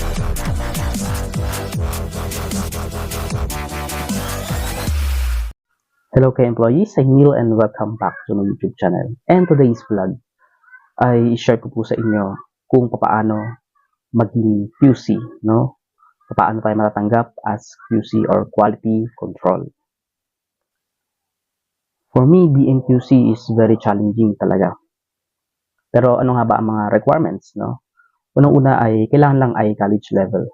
Hello kay employees, I'm Neil and welcome back to my YouTube channel. And today's vlog ay i-share ko po sa inyo kung paano maging QC, no? Paano tayo matatanggap as QC or quality control. For me, being QC is very challenging talaga. Pero ano nga ba ang mga requirements, no? Unang-una ay kailangan lang ay college level.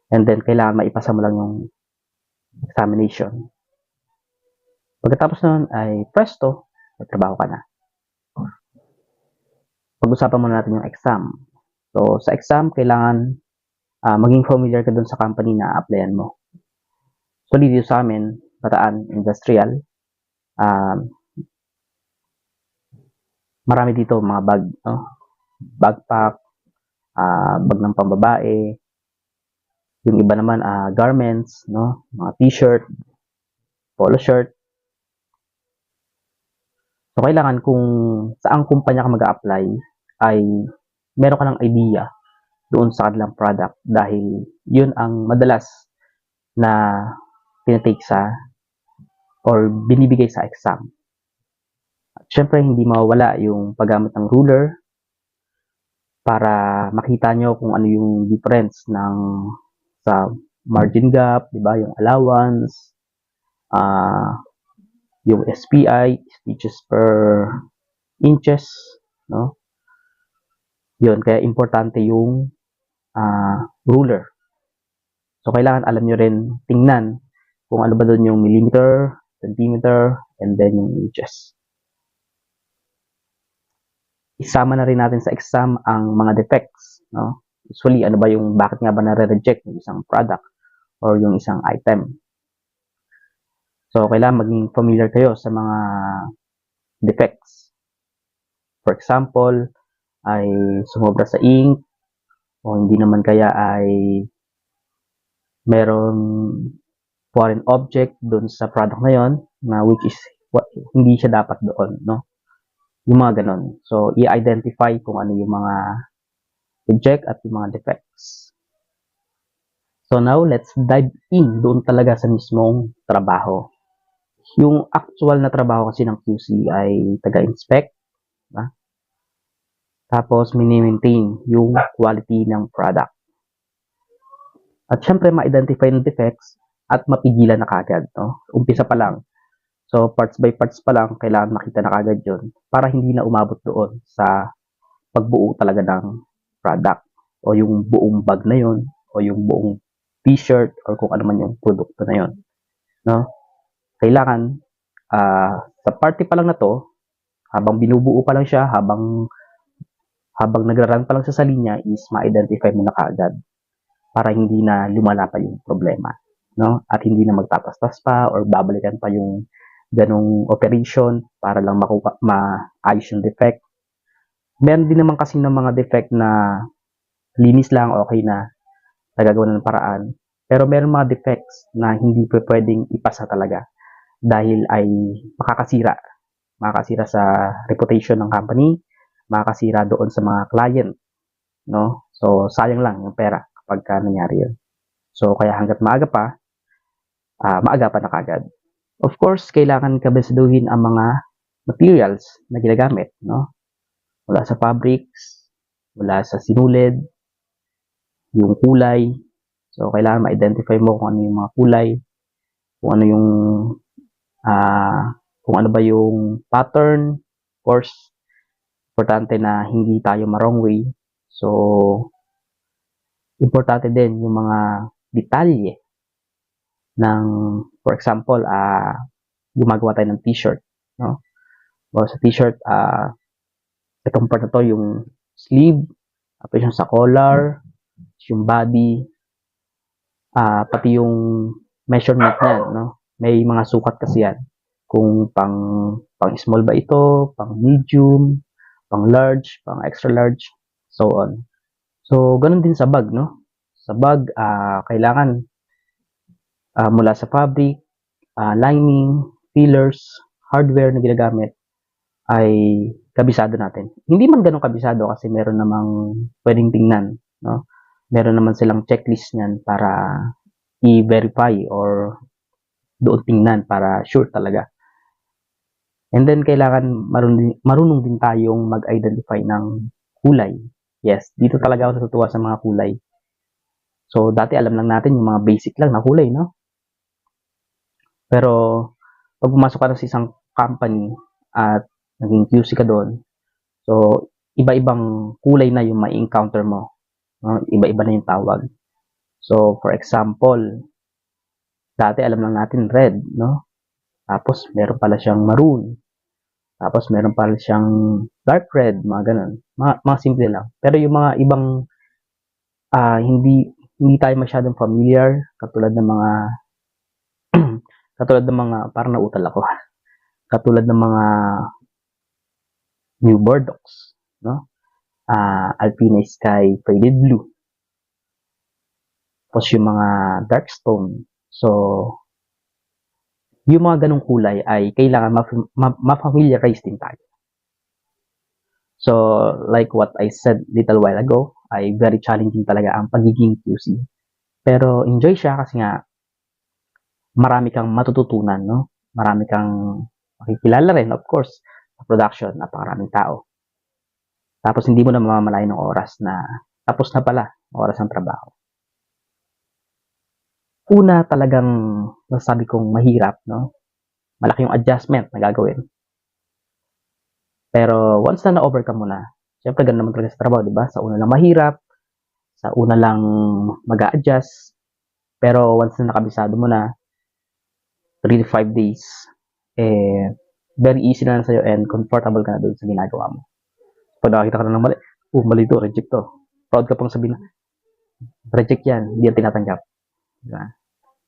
And then kailangan maipasa mo lang yung examination. Pagkatapos nun ay presto, may trabaho ka na. Pag-usapan muna natin yung exam. So, sa exam, kailangan maging familiar ka dun sa company na applyan mo. So, dito sa amin, Bataan Industrial, marami dito mga bag, no? Backpack, bag ng pambabae, yung iba naman, garments, no? Mga t-shirt, polo shirt. So, kailangan kung saang kumpanya ka mag-a-apply, ay meron ka ng idea doon sa kanilang product dahil yun ang madalas na tinitake sa or binibigay sa exam. At syempre, hindi mawawala yung paggamit ng ruler para makita nyo kung ano yung difference ng sa margin gap, di ba? Yung allowance, yung SPI, stitches per inches, no? Yun, kaya importante yung ruler. So, kailangan alam nyo rin tingnan kung ano ba doon yung millimeter, centimeter, and then yung inches. Isama na rin natin sa exam ang mga defects, no? Usually, ano ba yung, bakit nga ba nare-reject yung isang product or yung isang item. So, kailangan maging familiar kayo sa mga defects. For example, ay sumobra sa ink, o hindi naman kaya ay meron foreign object doon sa product na yon na which is hindi siya dapat doon, no? Yung mga ganon. So, i-identify kung ano yung mga reject at yung mga defects. So, now, let's dive in doon talaga sa mismong trabaho. Yung actual na trabaho kasi ng QC ay taga-inspect, diba? Tapos, mini-maintain yung quality ng product. At syempre, ma-identify ng defects at mapigilan na kagad, no? Umpisa pa lang. So, parts by parts pa lang, kailangan makita na kagad yun para hindi na umabot doon sa pagbuo talaga ng product o yung buong bag na yun o yung buong t-shirt or kung ano man yung produkto na yun, no? Kailangan, sa party pa lang na to, habang binubuo pa lang siya, habang nagra-run pa lang sa linya is ma-identify mo na kaagad para hindi na lumala pa yung problema, no? At hindi na magtatastas pa or babalikan pa yung ganong operation para lang maayos yung defect. Meron din naman kasi ng mga defect na linis lang, okay na, nagagawa ng paraan. Pero meron mga defects na hindi pwedeng ipasa talaga dahil ay makakasira sa reputation ng company, makakasira doon sa mga client, no? So, sayang lang yung pera kapag nangyari yun. So, kaya hanggat maaga pa, maagapan na kagad. Of course, kailangan kabisduhin ang mga materials na ginagamit, no? Mula sa fabrics, mula sa sinulid, yung kulay. So, kailangan ma-identify mo kung ano yung mga kulay, kung ano yung kung ano ba yung pattern. Of course, importante na hindi tayo ma-wrong way. So, importante din yung mga detalye ng, for example, gumagawa tayo ng t-shirt, no? O sa t-shirt, itong part na to, yung sleeve, tapos yung sa collar, yung body, pati yung measurement niyan, no? May mga sukat kasi yan. Kung pang small ba ito, pang medium, pang large, pang extra large, so on. So, ganun din sa bag, no? Sa bag, kailangan mula sa fabric, lining, fillers, hardware na ginagamit ay kabisado natin. Hindi man ganun kabisado kasi meron namang pwedeng tingnan, no? meron naman silang checklist niyan para i-verify or doon tingnan para sure talaga. And then, kailangan marunong din tayong mag-identify ng kulay. Yes, dito talaga ako natutuwa sa mga kulay. So, dati alam lang natin yung mga basic lang na kulay, no? Pero, pag pumasok ka na sa isang company at naging QC ka doon, so, iba-ibang kulay na yung ma-encounter mo. No? Iba-iba na yung tawag. So, for example, dati alam lang natin red, no? Tapos, meron pala siyang maroon. Tapos, meron pala siyang dark red, mga ganun. Mga simple lang. Pero yung mga ibang hindi tayo masyadong familiar, katulad ng mga parang nautal ako. Katulad ng mga New Bordocks, no? Alpine Sky Faded Blue. Tapos yung mga Darkstone. So, yung mga ganong kulay ay kailangan ma-familiarize din tayo. So, like what I said little while ago, ay very challenging talaga ang pagiging QC. Pero enjoy siya kasi nga marami kang matututunan, no? Marami kang makikilala rin, of course, sa production, napakaraming tao. Tapos hindi mo na mamamalayan ng oras na tapos na pala ang oras ng trabaho. Una talagang nasabi kong mahirap, no? Malaki yung adjustment na gagawin. Pero once na na-overcome mo na, syempre ganun naman talaga sa trabaho, di ba? Sa una lang mahirap, sa una lang mag-a-adjust, pero once na nakabisado mo na, 3 to 5 days, very easy na lang sa'yo and comfortable ka na doon sa ginagawa mo. Pag nakakita ka na ng mali, mali to, reject to. Proud ka pang sabihin na, reject yan, hindi yan tinatanggap. Diba?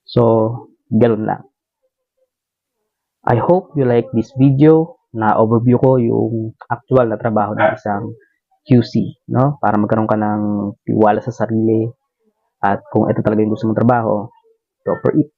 So, ganun lang. I hope you like this video na overview ko yung actual na trabaho ng isang QC, no? Para magkaroon ka ng tiwala sa sarili at kung ito talaga yung gusto mong trabaho, go for it.